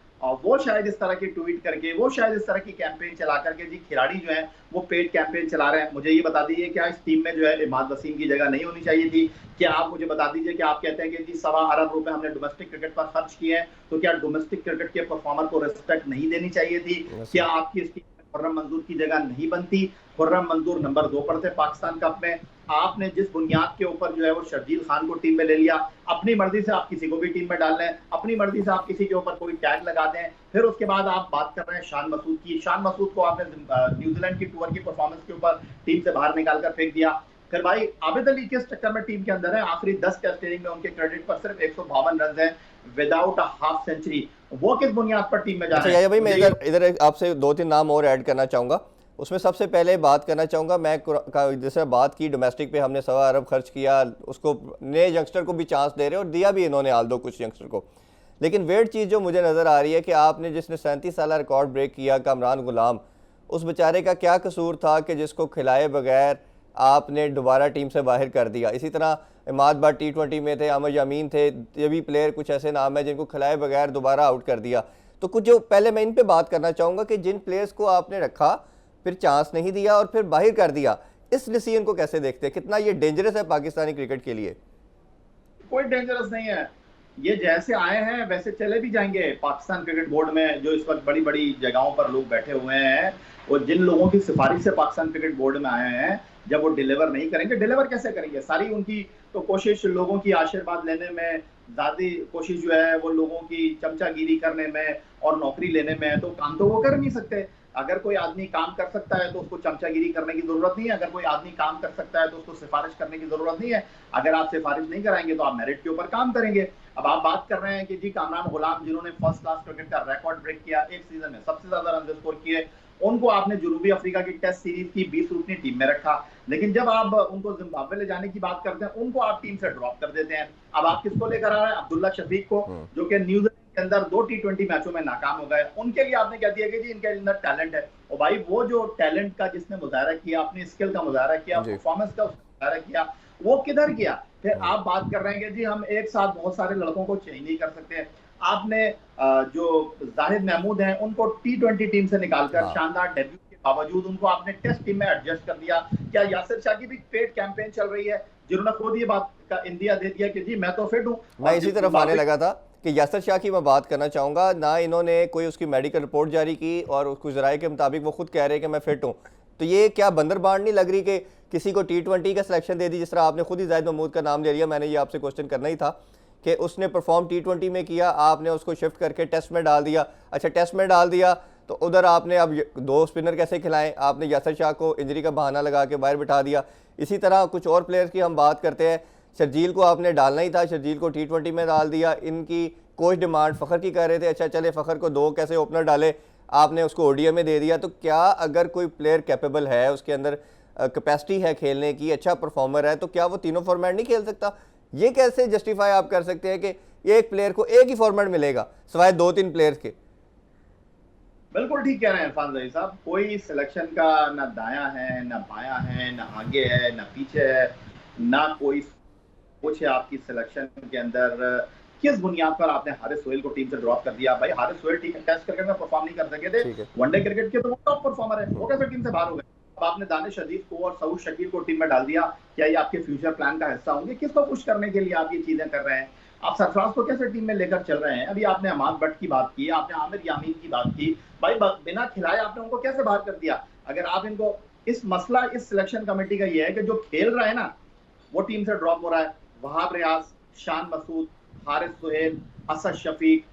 वो शायद इस तरह की ट्वीट करके, वो शायद इस तरह की कैंपेन चला करके जी खिलाड़ी जो है वो पेड कैंपेन चला रहे हैं। मुझे ये बता दीजिए क्या इस टीम में जो है इमाद वसीम की जगह नहीं होनी चाहिए थी? क्या आप मुझे बता दीजिए कि आप कहते हैं कि जी 1.25 अरब रुपए हमने डोमेस्टिक क्रिकेट पर खर्च किए हैं, तो क्या डोमेस्टिक क्रिकेट के परफॉर्मर को रिस्पेक्ट नहीं देनी चाहिए थी? क्या आपकी इस टीम में खुर्रम मंजूर की जगह नहीं बनती? खुर्रम मंजूर नंबर 2 पर थे पाकिस्तान कप में। आपने जिस बुनियाद के ऊपर जो है वो शर्जील खान को टीम में ले लिया, अपनी मर्जी से आप किसी को भी टीम में डाल लें, अपनी मर्जी से आप किसी के ऊपर कोई टैग लगा दें, फिर उसके बाद आप बात कर रहे हैं शान मसूद की। शान मसूद को आपने न्यूजीलैंड की टूर की परफॉर्मेंस के ऊपर टीम से बाहर निकाल कर फेंक दिया। फिर भाई आबिद अली किस चक्कर में टीम के अंदर है? आखिरी 10 टेस्ट इनिंग में उनके क्रेडिट पर सिर्फ 152 रन है विदाउट अ हाफ सेंचुरी। वो किस बुनियाद पर टीम में जा रहे हैं? भाई मैं इधर आपसे 2-3 नाम और ऐड करना चाहूंगा। उसमें सबसे पहले बात करना चाहूँगा मैं, जैसे बात की डोमेस्टिक पे हमने 1.25 अरब खर्च किया, उसको नए यंगस्टर को भी चांस दे रहे और दिया भी इन्होंने हाल दो कुछ यंगस्टर को। लेकिन वेट चीज़ जो मुझे नज़र आ रही है कि आपने जिसने 37 साल रिकॉर्ड ब्रेक किया, कामरान गुलाम, उस बेचारे का क्या कसूर था कि जिसको खिलाए बगैर आपने दोबारा टीम से बाहर कर दिया? इसी तरह इमाद बार T20 में थे, अमर यामीन थे, ये भी प्लेयर कुछ ऐसे नाम है जिनको खिलाए बगैर दोबारा आउट कर दिया। तो कुछ जो पहले मैं इन पे बात करना चाहूँगा कि जिन प्लेयर्स को आपने रखा फिर चांस नहीं दिया और फिर बाहर कर दिया, इस डिसीजन को कैसे देखते हैं? कितना ये डेंजरस है पाकिस्तानी क्रिकेट के लिए? कोई डेंजरस नहीं है, ये जैसे आए हैं वैसे चले भी जाएंगे। पाकिस्तान क्रिकेट बोर्ड में जो इस वक्त बड़ी बड़ी जगहों पर लोग बैठे हुए हैं, वो जिन लोगों की सिफारिश से पाकिस्तान क्रिकेट बोर्ड में आए हैं, जब वो डिलीवर नहीं करेंगे, डिलीवर कैसे करेंगे? सारी उनकी तो कोशिश लोगों की आशीर्वाद लेने में, ज्यादा कोशिश जो है वो लोगों की चमचागिरी करने में और नौकरी लेने में है, तो काम तो वो कर नहीं सकते। अगर कोई आदमी काम कर सकता है तो उसको चमचागिरी करने की जरूरत नहीं है, अगर कोई आदमी काम कर सकता है तो उसको सिफारिश करने की जरूरत नहीं है। अगर आप सिफारिश नहीं कराएंगे तो आप मेरिट के ऊपर काम करेंगे। अब आप बात कर रहे हैं कि जी कामरान गुलाम जिन्होंने फर्स्ट क्लास क्रिकेट का रिकॉर्ड ब्रेक किया, एक सीजन में सबसे ज्यादा रन स्कोर किए, उनको आपने जनूबी अफ्रीका की टेस्ट सीरीज की 20 रूपनी टीम में रखा, लेकिन जब आप उनको जिम्बाब्वे ले जाने की बात करते हैं उनको आप टीम से ड्रॉप कर देते हैं। अब आप किसको लेकर आ रहे हैं? अब्दुल्ला शफीक को, जो कि न्यूजीलैंड के अंदर 2 T20 मैचों में नाकाम हो गए। उनके लिए आपने कह दिया कि जी इनके अंदर टैलेंट है। और भाई वो जो टैलेंट का जिसने मुजाहरा किया, अपनी स्किल का मुजाहरा किया, परफॉर्मेंस का मुजाहरा किया, वो किधर गया? फिर आप बात कर रहे हैं कि जी हम एक साथ बहुत सारे लड़कों को चेंज नहीं कर सकते। आपने जो जाहिद महमूद हैं उनको T20 टीम से निकालकर शानदार डेब्यू के बावजूद उनको आपने टेस्ट टीम में एडजस्ट कर दिया। क्या यासिर शाह की भी पेड कैंपेन चल रही है, जिन्होंने खुद ये बात का इंदिया दे दिया कि जी मैं तो फिट हूं? मैं इसी तरफ आने लगा था कि यासिर शाह की मैं बात करना चाहूँगा। ना इन्होंने कोई उसकी मेडिकल रिपोर्ट जारी की और उसको ज़राए के मुताबिक वो खुद कह रहे हैं कि मैं फिट हूँ। तो ये क्या बंदरबांट नहीं लग रही कि किसी को T20 का सिलेक्शन दे दी? जिस तरह आपने खुद ही जाहिद महमूद का नाम ले लिया, मैंने ये आपसे क्वेश्चन करना ही था कि उसने परफॉर्म T20 में किया, आपने उसको शिफ्ट करके टेस्ट में डाल दिया। अच्छा, टेस्ट में डाल दिया तो उधर आपने अब 2 स्पिनर कैसे खिलाएं? आपने यासिर शाह को इंजरी का बहाना लगा के बाहर बिठा दिया। इसी तरह कुछ और प्लेयर्स की हम बात करते हैं, शर्जील को आपने डालना ही था, शर्जील को T20 में डाल दिया। इनकी कोच डिमांड फ़खर की कर रहे थे, अच्छा चले फ़खर को 2 कैसे ओपनर डाले, आपने उसको ODI में दे दिया। तो क्या अगर कोई प्लेयर कैपेबल है, उसके अंदर कैपेसिटी है खेलने की, अच्छा परफॉर्मर है, तो क्या वो तीनों फॉर्मेट नहीं खेल सकता? ये कैसे जस्टिफाई आप कर सकते हैं कि एक प्लेयर को एक ही फॉर्मेट मिलेगा सिवाय 2-3 प्लेयर्स के? बिल्कुल ठीक कह रहे हैं इरफान जही साहब, कोई सिलेक्शन का ना दाया है ना बाया है, ना आगे है ना पीछे है, ना कोई सोच है आपकी सिलेक्शन के अंदर। किस बुनियाद पर आपने हारिस सोहेल को टीम से ड्रॉप कर दिया? भाई हारिस सोहेल टेस्ट क्रिकेट में परफॉर्म नहीं कर सके थे, ठीक है। वनडे क्रिकेट के तो वो टॉप परफॉर्मर है, वो कैसे टीम से बाहर हो गए? अब आपने दानिश अजीज को और सऊद शकील को टीम में डाल दिया, क्या ये आपके फ्यूचर प्लान का हिस्सा होंगे? किसको पुश करने के लिए आप ये चीजें कर रहे हैं? आप सरफराज को कैसे टीम में लेकर चल रहे हैं? अभी आपने अमाद भट्ट की बात की, आपने आमिर यामीन की बात की, भाई बिना खिलाए आपने उनको कैसे बाहर कर दिया? अगर आप इनको, इस मसला इस सिलेक्शन कमेटी का ये है कि जो खेल रहा है ना वो टीम से ड्रॉप हो रहा है। वहाब रियाज, शान मसूद, हारिस सुहेल, असद शफीक,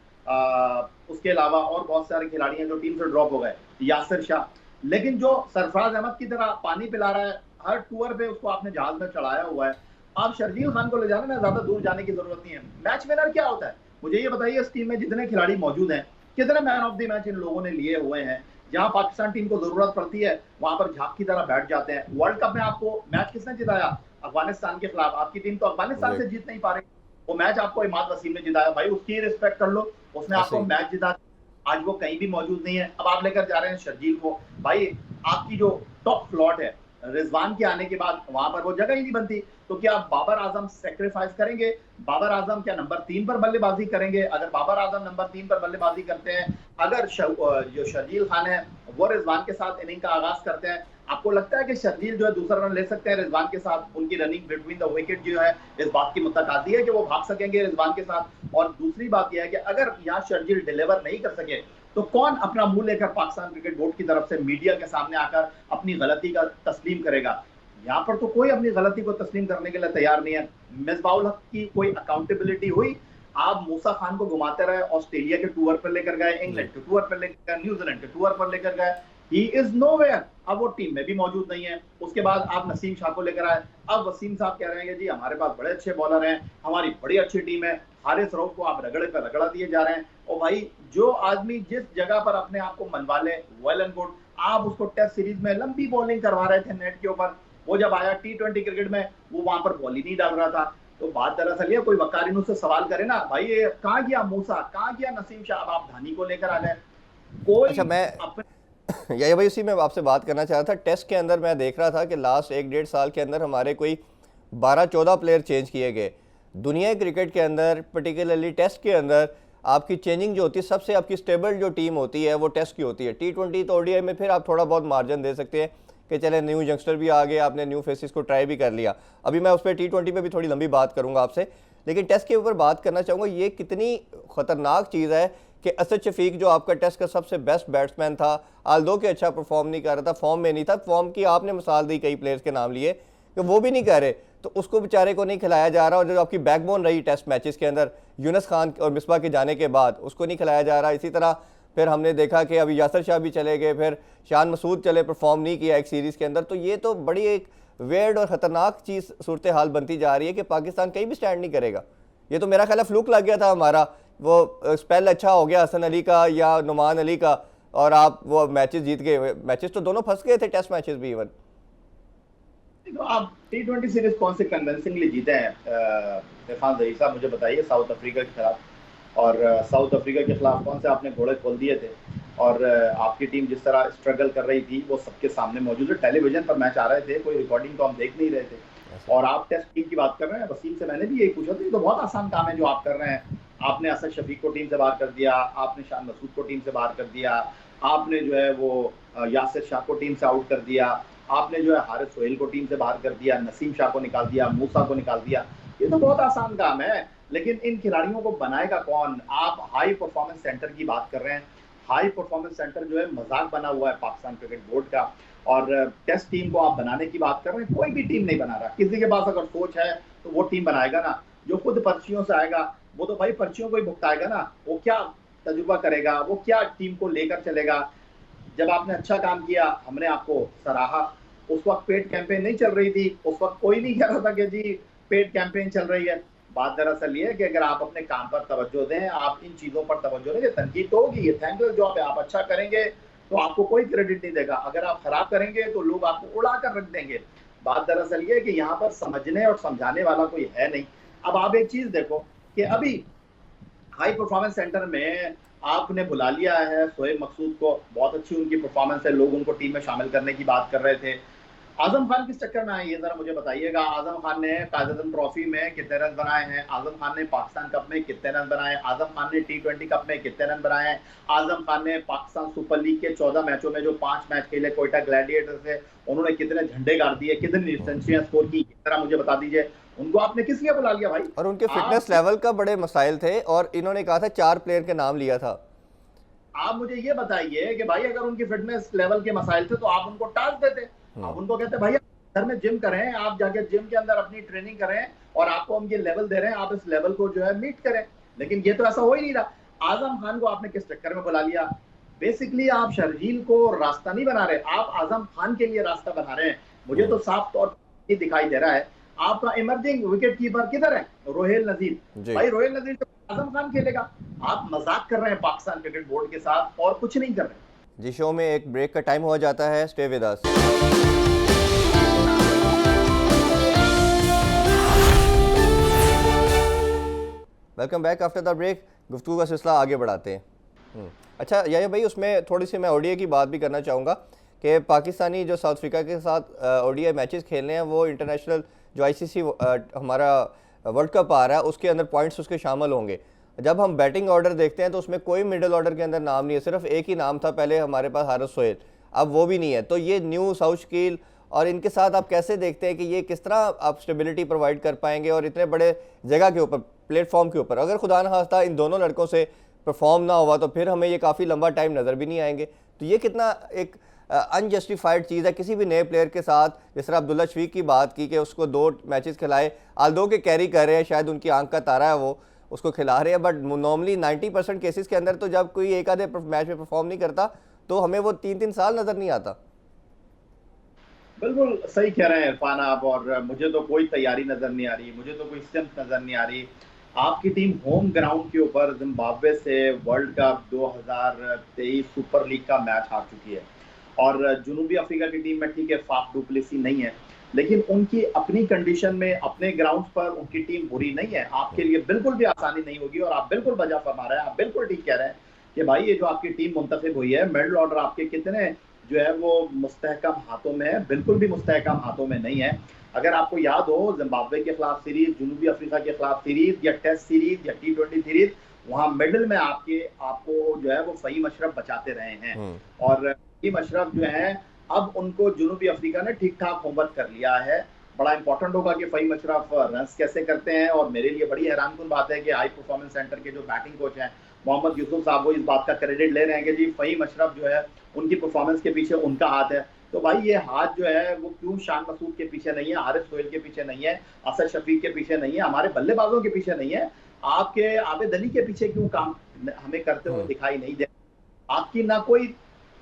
उसके अलावा और बहुत सारे खिलाड़ी हैं जो टीम से ड्रॉप हो गए, यासिर शाह। लेकिन जो सरफराज अहमद की तरह पानी पिला रहा है हर टूर पे, उसको आपने जहाज में चढ़ाया हुआ है। आप शर्जील खान को ले जाने में ज्यादा दूर जाने की जरूरत नहीं है। मैच विनर क्या होता है मुझे ये बताइए? इस टीम में जितने खिलाड़ी मौजूद हैं, कितने मैन ऑफ द मैच इन लोगों ने लिए हुए हैं? जहां पाकिस्तान टीम को जरूरत पड़ती है वहां पर झाप की तरह बैठ जाते हैं। वर्ल्ड कप में आपको मैच किसने जिताया? अफगानिस्तान के खिलाफ। आपकी टीम तो अफगानिस्तान से जीत नहीं पा रही, वो मैच आपको इमाद वसीम ने जिताया। भाई उसकी रिस्पेक्ट कर लो, उसने आपको मैच जिता, आज वो कहीं भी मौजूद नहीं है। अब आप लेकर जा रहे हैं शर्जील को। भाई आपकी जो टॉप स्लॉट है, रिजवान के आने के बाद वहां पर वो जगह ही नहीं बनती, तो क्या आप बाबर आजम सेक्रीफाइस करेंगे? बाबर आजम क्या नंबर 3 पर बल्लेबाजी करेंगे? अगर बाबर आजम नंबर 3 पर बल्लेबाजी करते हैं, अगर जो शर्जील खान है वो रिजवान के साथ इनिंग का आगाज करते हैं, आपको लगता है कि शर्जील जो है दूसरा रन ले सकते हैं रिजवान के साथ? उनकी रनिंग बिटवीन द विकेट जो है इस बात की मुत्तकादी है कि वो भाग सकेंगे रिजवान के साथ। और दूसरी बात यह है कि अगर यहाँ शर्जील डिलीवर नहीं कर सके तो कौन अपना मुंह लेकर पाकिस्तान क्रिकेट बोर्ड की तरफ से मीडिया के सामने आकर अपनी गलती का तस्लीम करेगा? यहाँ पर तो कोई अपनी गलती को तस्लीम करने के लिए तैयार नहीं है। मिसबाउल हक की कोई अकाउंटेबिलिटी हुई? आप मूसा खान को घुमाते रहे, ऑस्ट्रेलिया के टूर पर लेकर गए, इंग्लैंड के टूर पर लेकर गए, न्यूजीलैंड के टूर पर लेकर गए, ही इज नोवेयर। अब वो टीम में भी मौजूद नहीं है। उसके बाद आप नसीम शाह को लेकर आए, अब वसीम साहब कह रहे हैं कि जी हमारे पास बड़े अच्छे बॉलर हैं, हमारी बड़ी अच्छी टीम है। हारिस रऊफ को आप रगड़े पर रगड़ा दिए जा रहे हैं। और भाई जो आदमी जिस जगह पर अपने आप को मनवा ले, वेल एंड गुड। आप उसको टेस्ट सीरीज में लंबी बॉलिंग करवा रहे थे नेट के ऊपर, वो जब आया T20 क्रिकेट में वो वहां पर बॉल ही नहीं डाल रहा था। तो बात दरअसल ये, कोई वकारीन उससे सवाल करे ना, भाई ये कहाँ गया मूसा, कहाँ गया नसीम शाह? आप धानी को लेकर आ गए। कोई अच्छा, मैं यही भाई उसी में आपसे बात करना चाह रहा था। टेस्ट के अंदर मैं देख रहा था कि लास्ट 1-1.5 साल के अंदर हमारे कोई 12-14 प्लेयर चेंज किए गए। दुनिया क्रिकेट के अंदर पर्टिकुलरली टेस्ट के अंदर आपकी चेंजिंग जो होती है, सबसे आपकी स्टेबल जो टीम होती है वो टेस्ट की होती है। T20 तो ODI में फिर आप थोड़ा बहुत मार्जिन दे सकते हैं कि चले न्यू यंगस्टर भी आ गए, आपने न्यू फेसेस को ट्राई भी कर लिया। अभी मैं उस पर T20 पे भी थोड़ी लंबी बात करूंगा आपसे, लेकिन टेस्ट के ऊपर बात करना चाहूँगा। ये कितनी ख़तरनाक चीज़ है कि असद शफीक जो आपका टेस्ट का सबसे बेस्ट बैट्समैन था, आल्दो के अच्छा परफॉर्म नहीं कर रहा था, फॉर्म में नहीं था, फॉर्म की आपने मिसाल दी, कई प्लेयर्स के नाम लिए कि वो भी नहीं कर रहे, तो उसको बेचारे को नहीं खिलाया जा रहा। और जो आपकी बैकबोन रही टेस्ट मैचेस के अंदर, यूनुस खान और मिसबा के जाने के बाद उसको नहीं खिलाया जा रहा। इसी तरह फिर हमने देखा कि अभी यासिर शाह भी चले गए, फिर शान मसूद चले, परफॉर्म नहीं किया एक सीरीज़ के अंदर। तो ये तो बड़ी एक वेयर्ड और ख़तरनाक चीज़ सूरत हाल बनती जा रही है कि पाकिस्तान कहीं भी स्टैंड नहीं करेगा। ये तो मेरा ख्याल है फ्लूक लग गया था हमारा, वो स्पेल अच्छा हो गया हसन अली का या नुमान अली का, और आप वो मैचेस जीत गए। मैचेस तो दोनों फंस गए थे, टेस्ट मैचेस भी इवन। तो आप T20 सीरीज कौन से कन्विंसिंगली जीते हैं इरफान जही साहब, मुझे बताइए? साउथ अफ्रीका के खिलाफ, और साउथ अफ्रीका के खिलाफ कौन से आपने घोड़े खोल दिए थे? और आपकी टीम जिस तरह स्ट्रगल कर रही थी वो सबके सामने मौजूद है। टेलीविजन पर मैच आ रहे थे, कोई रिकॉर्डिंग तो हम देख नहीं रहे थे। और आप टेस्ट टीम की बात कर रहे हैं, वसीम से मैंने भी यही पूछा था। ये तो बहुत आसान काम है जो आप कर रहे हैं। आपने असद शफीक को टीम से बाहर कर दिया, आपने शान मसूद को टीम से बाहर कर दिया, आपने जो है वो यासिर शाह को टीम से आउट कर दिया, आपने जो है हारिस सोहेल को टीम से बाहर कर दिया, नसीम शाह को निकाल दिया, मूसा को निकाल दिया। ये तो बहुत आसान काम है, लेकिन इन खिलाड़ियों को बनाएगा कौन? आप हाई परफॉर्मेंस सेंटर की बात कर रहे हैं। हाई परफॉर्मेंस सेंटर जो है मजाक बना हुआ है पाकिस्तान क्रिकेट बोर्ड का, और टेस्ट टीम को आप बनाने की बात कर रहे हैं। कोई भी टीम नहीं बना रहा। किसी के पास अगर सोच है तो वो टीम बनाएगा ना, जो खुद पर्चियों से आएगा वो तो भाई पर्चियों को ही भुगताएगा ना। वो क्या तजुर्बा करेगा, वो क्या टीम को लेकर चलेगा? जब आपने अच्छा काम किया हमने आपको सराहा। उस वक्त पेड कैंपेन नहीं चल रही थी, उस वक्त कोई नहीं कह रहा था कि जी पेड कैंपेन चल रही है। बात दरअसल ये है कि अगर आप अपने काम पर तवज्जो दें, आप इन चीजों पर तवज्जो दें, तनकीद तो होगी, ये थैंकलेस जॉब है, आप अच्छा करेंगे तो आपको कोई क्रेडिट नहीं देगा। अगर आप खराब करेंगे तो लोग आपको उड़ा कर रख देंगे। बात दरअसल ये है कि यहाँ पर समझने और समझाने वाला कोई है नहीं। अब आप एक चीज देखो कि अभी हाई परफॉर्मेंस सेंटर में आपने बुला लिया है शोएब मकसूद को, बहुत अच्छी उनकी परफॉर्मेंस है, लोग उनको टीम में शामिल करने की बात कर रहे थे। आजम खान किस चक्कर में आए ये जरा मुझे बताइएगा। आजम खान ने कायदे ट्रॉफी में कितने रन बनाए हैं, आजम खान ने पाकिस्तान कप में कितने रन बनाए, आजम खान ने T20 कप में कितने रन बनाए हैं, आजम खान ने पाकिस्तान सुपर लीग के 14 मैचों में जो 5 मैच खेले कोयटा ग्लैडिएटर्स से, उन्होंने कितने झंडे गाड़ दिए, कितनी सेंचुरियां स्कोर की, जरा मुझे बता दीजिए। उनको आपने किस लिए बुला लिया भाई? और उनके फिटनेस आप लेवल का बड़े मसाइल थे और इन्होंने कहा था 4 प्लेयर के नाम लिया था। आप मुझे ये बताइए कि भाई अगर उनकी फिटनेस लेवल के मसाइल थे तो आप उनको टास्क देते। आप उनको कहते भाई घर में जिम करें, आप जाके जिम के अंदर अपनी ट्रेनिंग करें और आपको हम ये लेवल दे रहे हैं, आप इस लेवल को जो है मीट करें। लेकिन ये तो ऐसा हो ही नहीं रहा। आजम खान को आपने किस चक्कर में बुला लिया? बेसिकली आप शर्जील को रास्ता नहीं बना रहे, आप आजम खान के लिए रास्ता बना रहे हैं। मुझे तो साफ तौर पर दिखाई दे रहा है आपका इमर्जिंग विकेट कीपर किधर है? रोहेल नजीर। भाई रोहेल नजीर तो आजम खान खेलेगा। आप मजाक कर रहे हैं पाकिस्तान क्रिकेट बोर्ड के साथ और कुछ नहीं कर रहे। जी, शो में एक ब्रेक का टाइम हो जाता है, stay with us. Welcome back after the break. गुफ्तगू का सिलसिला आगे बढ़ाते हैं। अच्छा याया भाई, उसमें थोड़ी सी मैं ओडीआई की बात भी करना चाहूँगा कि पाकिस्तानी जो साउथ अफ्रीका के साथ ओडीआई मैचेस खेलने हैं, वो इंटरनेशनल जो आईसीसी हमारा वर्ल्ड कप आ रहा है उसके अंदर पॉइंट्स उसके शामिल होंगे। जब हम बैटिंग ऑर्डर देखते हैं तो उसमें कोई मिडिल ऑर्डर के अंदर नाम नहीं है, सिर्फ एक ही नाम था पहले हमारे पास, हारिस सोहेल, अब वो भी नहीं है। तो ये न्यू साउथ शकील और इनके साथ आप कैसे देखते हैं कि ये किस तरह आप स्टेबिलिटी प्रोवाइड कर पाएंगे और इतने बड़े जगह के ऊपर, प्लेटफॉर्म के ऊपर? अगर खुदा न खास्ता इन दोनों लड़कों से परफॉर्म ना हुआ तो फिर हमें ये काफ़ी लंबा टाइम नज़र भी नहीं आएंगे। तो ये कितना एक अनजस्टिफाइड चीज़ है किसी भी नए प्लेयर के साथ। जिस तरह अब्दुल्ला शफीक की बात की कि उसको 2 मैचेस खिलाए, आल्दो के कैरी कर रहे हैं, शायद उनकी आंख का तारा है, वो उसको खिला रहे हैं, बट नॉर्मली 90% केसेस के अंदर तो जब कोई एक आधे मैच में परफॉर्म नहीं करता तो हमें वो 3-3 साल नज़र नहीं आता। बिल्कुल सही कह रहे हैं इरफान आप, और मुझे तो कोई तैयारी नजर नहीं आ रही, मुझे तो कोई स्ट्रेंथ नजर नहीं आ रही। आपकी टीम होम ग्राउंड के ऊपर जिम्बाब्वे से वर्ल्ड कप 2023 सुपर लीग का मैच हार चुकी है, और जुनूबी अफ्रीका की टीम में ठीक है फाफ डुप्लेसी नहीं है, लेकिन उनकी अपनी कंडीशन में अपने ग्राउंड पर उनकी टीम बुरी नहीं है। आपके लिए बिल्कुल भी आसानी नहीं होगी, और आप बिल्कुल बजा फरमा रहे हैं, आप बिल्कुल ठीक कह रहे हैं कि भाई ये जो आपकी टीम मुंतखब हुई है, मिडल ऑर्डर आपके कितने जो है वो मुस्तहकम हाथों में है, बिल्कुल भी मुस्तहकम हाथों में नहीं है। अगर आपको याद हो जिम्बाब्वे के खिलाफ सीरीज, जुनूबी अफ्रीका के खिलाफ सीरीज, या टेस्ट सीरीज या T20 सीरीज, वहां मिडिल में आपको जो है वो फहीम अशरफ बचाते रहे हैं, और फहीम अशरफ जो है अब उनको जुनूबी अफ्रीका ने ठीक ठाक होमवर्क कर लिया है। बड़ा इंपॉर्टेंट होगा कि फहीम अशरफ रन्स कैसे करते हैं, और मेरे लिए बड़ी हैरानकुन बात है कि हाई परफॉर्मेंस सेंटर के जो बैटिंग कोच हैं मोहम्मद यूसुफ साहब, वो इस बात का क्रेडिट ले रहे हैं कि जी फहीम अशरफ जो है उनकी परफॉर्मेंस के पीछे उनका हाथ है। तो भाई ये हाथ जो है वो क्यों शान मसूद के पीछे नहीं है, हारिस सोहेल के पीछे नहीं है, असद शफीक के पीछे नहीं है, हमारे बल्लेबाजों के पीछे नहीं है, आपके आबिद अली के पीछे क्यों काम हमें करते हुए दिखाई नहीं दे? आपकी ना कोई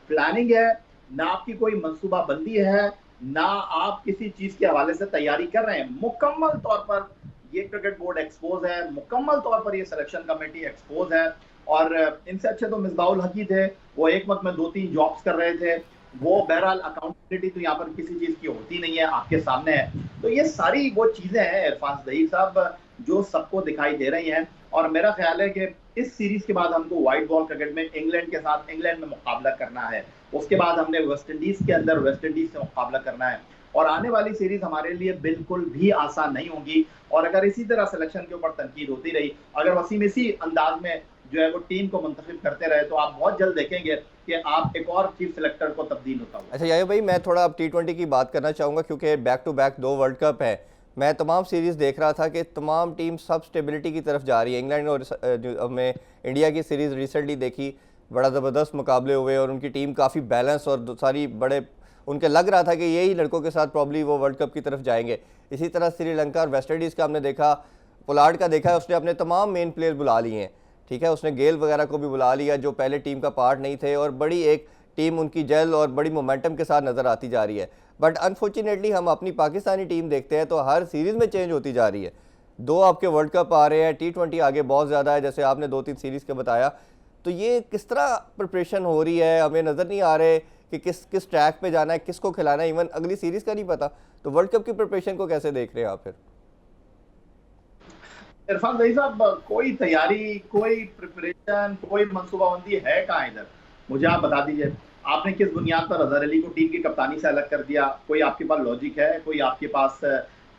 प्लानिंग है, ना आपकी कोई मंसूबाबंदी है, ना आप किसी चीज के हवाले से तैयारी कर रहे हैं। मुकम्मल तौर पर ये क्रिकेट बोर्ड एक्सपोज है, मुकम्मल तौर पर ये सिलेक्शन कमेटी एक्सपोज है, और इनसे अच्छे तो मिसबाउल हकी थे, वो एक वक्त में 2-3 जॉब्स कर रहे थे। वो बहरहाल अकाउंटेबिलिटी तो यहाँ पर किसी चीज की होती नहीं है, आपके सामने है। तो ये सारी वो चीजें हैं इरफान ज़हीर साहब जो सबको दिखाई दे रही हैं, और मेरा ख्याल है कि इस सीरीज के बाद हमको व्हाइट बॉल क्रिकेट में इंग्लैंड के साथ इंग्लैंड में मुकाबला करना है, उसके बाद हमने वेस्ट इंडीज के अंदर वेस्ट इंडीज से मुकाबला करना है, और आने वाली सीरीज हमारे लिए बिल्कुल भी आसान नहीं होगी। और अगर इसी तरह सिलेक्शन के ऊपर तनकीद होती रही, अगर वसीम इसी अंदाज में जो है वो टीम को मुंतखब करते रहे, तो आप बहुत जल्द देखेंगे कि आप एक और चीफ सिलेक्टर को तब्दील होता हुआ। अच्छा याया भाई, मैं थोड़ा अब T20 की बात करना चाहूँगा क्योंकि back to back 2 world cup है। मैं तमाम सीरीज़ देख रहा था कि तमाम टीम सब स्टेबिलिटी की तरफ जा रही है। इंग्लैंड और में इंडिया की सीरीज़ रिसेंटली देखी, बड़ा ज़बरदस्त मुकाबले हुए और उनकी टीम काफ़ी बैलेंस और सारी बड़े, उनके लग रहा था कि यही लड़कों के साथ प्रॉब्ली वो वर्ल्ड कप की तरफ जाएंगे। इसी तरह श्रीलंका और वेस्ट इंडीज़ का हमने देखा, पोलार्ड का देखा है, उसने अपने तमाम मेन प्लेयर बुला लिए हैं, ठीक है, उसने गेल वगैरह को भी बुला लिया जो पहले टीम का पार्ट नहीं थे, और बड़ी एक टीम उनकी जेल और बड़ी मोमेंटम के साथ नज़र आती जा रही है। बट अनफॉर्चुनेटली हम अपनी पाकिस्तानी टीम देखते हैं तो हर सीरीज़ में चेंज होती जा रही है। 2 आपके वर्ल्ड कप आ रहे हैं, T20 आगे बहुत ज़्यादा है, जैसे आपने 2-3 सीरीज़ के बताया, तो ये किस तरह प्रिपरेशन हो रही है, हमें नज़र नहीं आ रहे कि किस ट्रैक पे जाना है, किसको खिलाना है, इवन अगली सीरीज़ का नहीं पता। तो वर्ल्ड कप की प्रिपरेशन को कैसे देख रहे हैं आप फिर? इरफान भाई साहब, कोई तैयारी, कोई प्रिपरेशन, कोई मंसूबाबंदी है कहाँ इधर? मुझे आप बता दीजिए। आपने किस बुनियाद पर अजहर अली को टीम की कप्तानी से अलग कर दिया? कोई आपके पास लॉजिक है? कोई आपके पास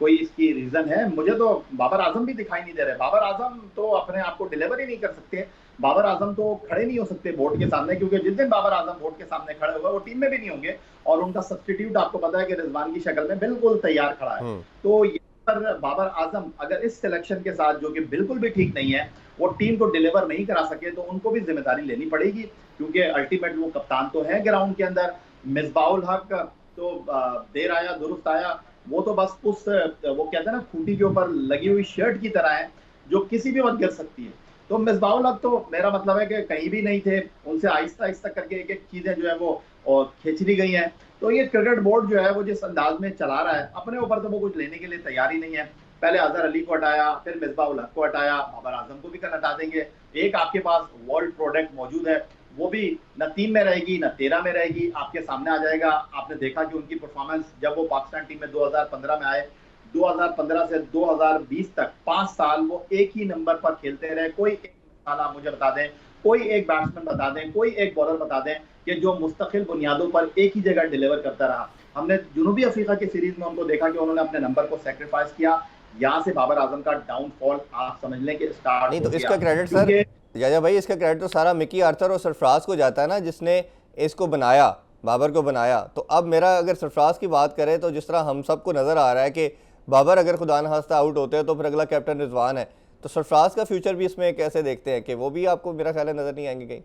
कोई इसकी रीजन है? मुझे तो बाबर आजम भी दिखाई नहीं दे रहे। बाबर आजम तो अपने आप को डिलीवर ही नहीं कर सकते। बाबर आजम तो खड़े नहीं हो सकते बोर्ड के सामने, क्योंकि जिस दिन बाबर आजम बोर्ड के सामने खड़े होगा वो टीम में भी नहीं होंगे। और उनका सब्स्टिट्यूट आपको पता है कि रिजवान की शक्ल में बिल्कुल तैयार खड़ा है। तो पर बाबर आजम अगर इस सिलेक्शन के साथ, जो कि बिल्कुल भी ठीक नहीं है, वो टीम को डिलीवर नहीं करा सके, तो उनको भी जिम्मेदारी लेनी पड़ेगी, क्योंकि अल्टीमेट वो कप्तान तो है ग्राउंड के अंदर। मिसबाउल हक तो देर आया दुरुस्त आया, वो तो बस उस वो कहते हैं ना खूंटी के ऊपर लगी हुई शर्ट की तरह है, जो किसी भी वक्त गिर सकती है। तो मिसबाउल हक तो मेरा मतलब है कि कहीं भी नहीं थे, उनसे आहिस्ता आहिस्ता करके एक एक चीजें जो है वो और खींच ली गई हैं। तो ये क्रिकेट बोर्ड जो है वो जिस अंदाज में चला रहा है, अपने ऊपर तो वो कुछ लेने के लिए तैयार ही नहीं है। पहले अजहर अली को हटाया, फिर मिसबाउल हक को हटाया, बाबर आजम को भी कल हटा देंगे। एक आपके पास वर्ल्ड प्रोडक्ट मौजूद है, वो भी न 3 में रहेगी न 13 में रहेगी, आपके सामने आ जाएगा। आपने देखा कि उनकी परफॉर्मेंस जब वो पाकिस्तान टीम में 2015 में आए, 2015 से 2020 तक 5 साल वो एक ही नंबर पर खेलते रहे। कोई एक साल आप मुझे बता दें, कोई एक बैट्समैन बता दें, कोई एक बॉलर बता दें कि जो मुस्तकिल बुनियादों पर एक ही जगह डिलीवर करता रहा। हमने जनूबी अफ्रीका की सीरीज में उनको देखा कि उन्होंने अपने नंबर को सेक्रीफाइस किया। यहाँ से बाबर आजम का डाउनफॉल आप समझ लें कि स्टार्ट नहीं हो तो गया। इसका क्रेडिट सर, याया भाई, इसका क्रेडिट तो सारा मिकी आर्थर और सरफराज को जाता है ना, जिसने इसको बनाया, बाबर को बनाया। तो अब मेरा अगर सरफराज की बात करें, तो जिस तरह हम सबको नज़र आ रहा है कि बाबर अगर खुदा न खास्ता आउट होते हैं तो फिर अगला कैप्टन रिजवान है, तो सरफराज का फ्यूचर भी इसमें कैसे देखते हैं कि वो भी आपको मेरा ख्याल है नज़र नहीं आएंगे कहीं?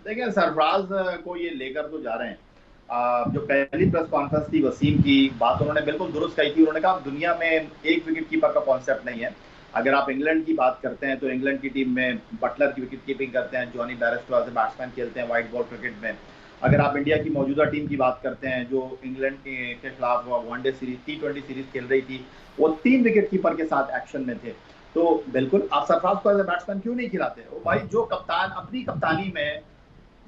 देखिए, सरफराज को ये लेकर तो जा रहे हैं। जो पहली प्रेस कॉन्फ्रेंस थी वसीम की बात उन्होंने बिल्कुल दुरुस्त कही थी। उन्होंने कहा दुनिया में एक विकेट कीपर का कॉन्सेप्ट नहीं है। अगर आप इंग्लैंड की बात करते हैं तो इंग्लैंड की टीम में बटलर की विकेट कीपिंग करते हैं, Jonny Bairstow as a batsman खेलते हैं वाइट बॉल क्रिकेट में। अगर आप इंडिया की मौजूदा टीम की बात करते हैं जो इंग्लैंड के खिलाफ वनडे सीरीज T20 सीरीज खेल रही थी, वो 3 विकेट कीपर के साथ एक्शन में थे। तो बिल्कुल आप सरफराज को एज ए बैट्समैन क्यों नहीं खिलाते? वो भाई जो कप्तान अपनी कप्तानी में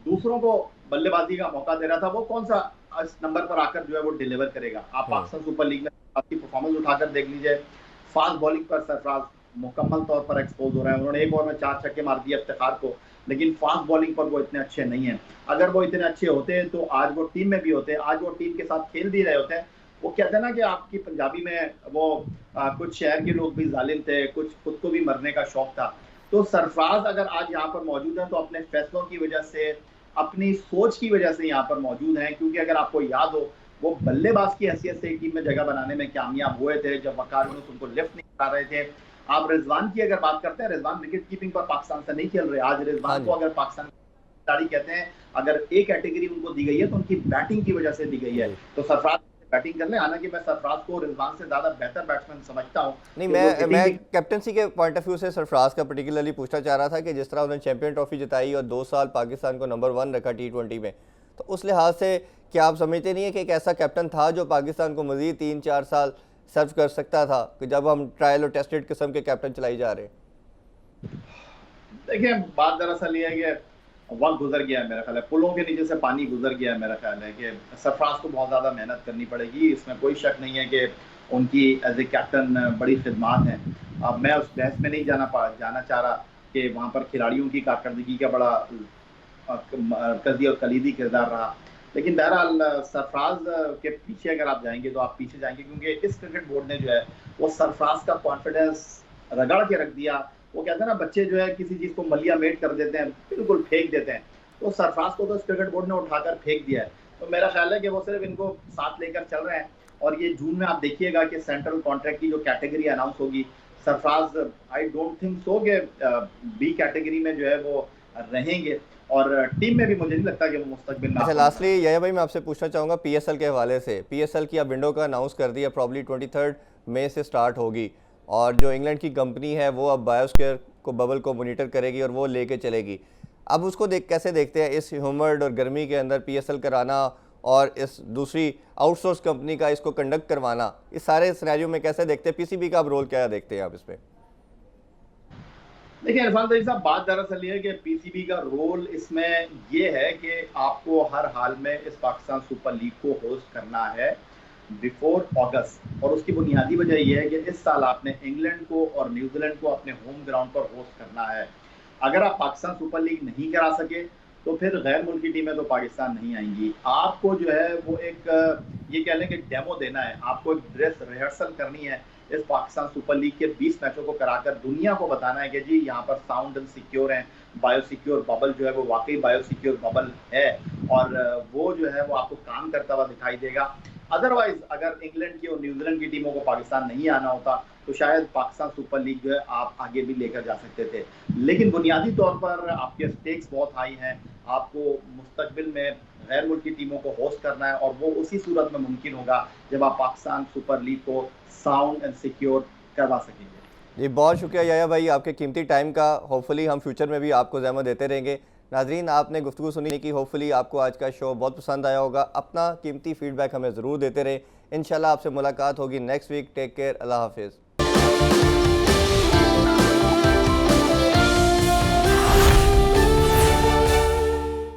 दूसरों को बल्लेबाजी का मौका दे रहा था, वो कौन सा इस नंबर पर आकर जो है वो डिलीवर करेगा? आप पाकिस्तान सुपर लीग में आपकी परफॉर्मेंस उठाकर देख लीजिए। फास्ट बॉलिंग पर सरफराज मुकम्मल तौर पर एक्सपोज हो रहा है। उन्होंने एक ओवर में 4 छक्के मार दिए इफ्तिखार को, लेकिन फास्ट बॉलिंग पर वो इतने अच्छे नहीं हैं। अगर वो इतने अच्छे होते तो आज वो टीम में भी होते, आज वो टीम के साथ खेल भी रहे होते। वो कहते हैं ना कि आपकी पंजाबी में वो कुछ शहर के लोग भी जालिम थे, कुछ खुद को भी मरने का शौक था। तो सरफराज अगर आज यहाँ पर मौजूद है तो अपने फैसलों की वजह से, अपनी सोच की वजह से यहाँ पर मौजूद हैं। क्योंकि अगर आपको याद हो, वो बल्लेबाज की हैसियत से टीम में जगह बनाने में कामयाब हुए थे जब वकार यूनुस उनको लिफ्ट नहीं करा रहे थे। आप रिजवान की अगर बात करते हैं, रिजवान विकेट कीपिंग पर पाकिस्तान से नहीं खेल रहे। आज रिजवान को अगर पाकिस्तान खिलाड़ी कहते हैं, अगर एक कैटेगरी उनको दी गई है तो उनकी बैटिंग की वजह से दी गई है। तो सरफराज बैटिंग कर ले, हालांकि मैं सरफराज को रिजवान से ज्यादा बेहतर बैट्समैन समझता हूँ। नहीं, मैं कैप्टनसी के पॉइंट ऑफ व्यू से सरफराज का पर्टिकुलरली पूछना चाह रहा था कि जिस तरह उन्होंने चैंपियन ट्रॉफी जिताई और 2 साल पाकिस्तान को नंबर 1 रखा T20 में, तो उस लिहाज से क्या आप समझते नहीं है कि एक ऐसा कैप्टन था जो पाकिस्तान को मजीद 3-4 साल सर्व कर सकता था, कि जब हम ट्रायल और टेस्टेड किस्म के कैप्टन चलाई जा रहे हैं? देखिए, बात दरअसल ये है कि वक्त गुजर गया है। मेरा ख्याल है पुलों के नीचे से पानी गुजर गया है। मेरा ख्याल है कि सरफराज को बहुत ज़्यादा मेहनत करनी पड़ेगी, इसमें कोई शक नहीं है कि उनकी एज ए कैप्टन बड़ी खिदमात हैं। अब मैं उस बहस में नहीं जाना चाह रहा कि वहाँ पर खिलाड़ियों की कारकर्दगी का बड़ा मरकजी और कलीदी किरदार रहा। लेकिन बहरहाल सरफराज के पीछे अगर आप जाएंगे तो आप पीछे जाएंगे, क्योंकि इस क्रिकेट बोर्ड ने जो है वो सरफराज का कॉन्फिडेंस रगड़ के रख दिया। वो कहते हैं ना, बच्चे जो है किसी चीज को मलिया मेट कर देते हैं, बिल्कुल फेंक देते हैं। तो सरफराज को तो इस क्रिकेट बोर्ड ने उठाकर फेंक दिया है। तो मेरा ख्याल है कि वो सिर्फ इनको साथ लेकर चल रहे हैं। और ये जून में आप देखिएगा कि सेंट्रल कॉन्ट्रैक्ट की जो कैटेगरी अनाउंस होगी, Sarfaraz I don't think so कि बी कैटेगरी में जो है वो रहेंगे, और टीम में भी मुझे नहीं लगता कि वो मुस्तकबिल में। अच्छा, लास्टली यही भाई मैं आपसे पूछना चाहूँगा PSL के हवाले से। PSL की अब विंडो का अनाउंस कर दिया, प्रॉब्ली 23 मई से स्टार्ट होगी, और जो इंग्लैंड की कंपनी है वो अब बायोस्फीयर को, बबल को मॉनिटर करेगी और वो लेके चलेगी। अब उसको कैसे देखते हैं, इस ह्यूमर्ड और गर्मी के अंदर PSL कराना और इस दूसरी आउटसोर्स कंपनी का इसको कंडक्ट करवाना, इस सारे सिनेरियो में कैसे देखते हैं? PCB का अब रोल क्या देखते हैं आप इसमें? देखिए इरफान तरीक साहब, बात दरअसल ये है कि पीसीबी का रोल इसमें ये है कि आपको हर हाल में इस पाकिस्तान सुपर लीग को होस्ट करना है बिफोर अगस्त, और उसकी बुनियादी वजह यह है कि इस साल आपने इंग्लैंड को और न्यूजीलैंड को अपने होम ग्राउंड पर होस्ट करना है। अगर आप पाकिस्तान सुपर लीग नहीं करा सके तो फिर गैर मुल्की टीमें तो पाकिस्तान नहीं आएंगी। आपको जो है वो एक ये कह लें कि डेमो देना है, आपको एक ड्रेस रिहर्सल करनी है इस पाकिस्तान सुपर लीग के 20 मैचों को कराकर दुनिया को बताना है कि जी यहाँ पर साउंड एंड सिक्योर है, बायो सिक्योर बबल जो है वो वाकई बायो सिक्योर बबल है, और वो जो है वो आपको काम करता हुआ दिखाई देगा। अदरवाइज अगर इंग्लैंड की और न्यूजीलैंड की टीमों को पाकिस्तान नहीं आना होता तो शायद पाकिस्तान सुपर लीग जो है आप आगे भी लेकर जा सकते थे। लेकिन बुनियादी तौर पर आपके स्टेक्स बहुत हाई हैं, आपको मुस्तकबिल में गैर मुल्की टीमों को होस्ट करना है, और वो उसी सूरत में मुमकिन होगा जब आप पाकिस्तान सुपर लीग को साउंड एंड सिक्योर करवा सकेंगे। जी बहुत शुक्रिया याया भाई आपके कीमती टाइम का। होपफुली हम फ्यूचर में भी आपको ज़हमत देते रहेंगे। नाजरीन आपने गुफ्तगू सुनी कि होपफुली आपको आज का शो बहुत पसंद आया होगा। अपना कीमती फीडबैक हमें ज़रूर देते रहे। इंशाल्लाह आपसे मुलाकात होगी नेक्स्ट वीक। टेक केयर, अल्लाह हाफिज़।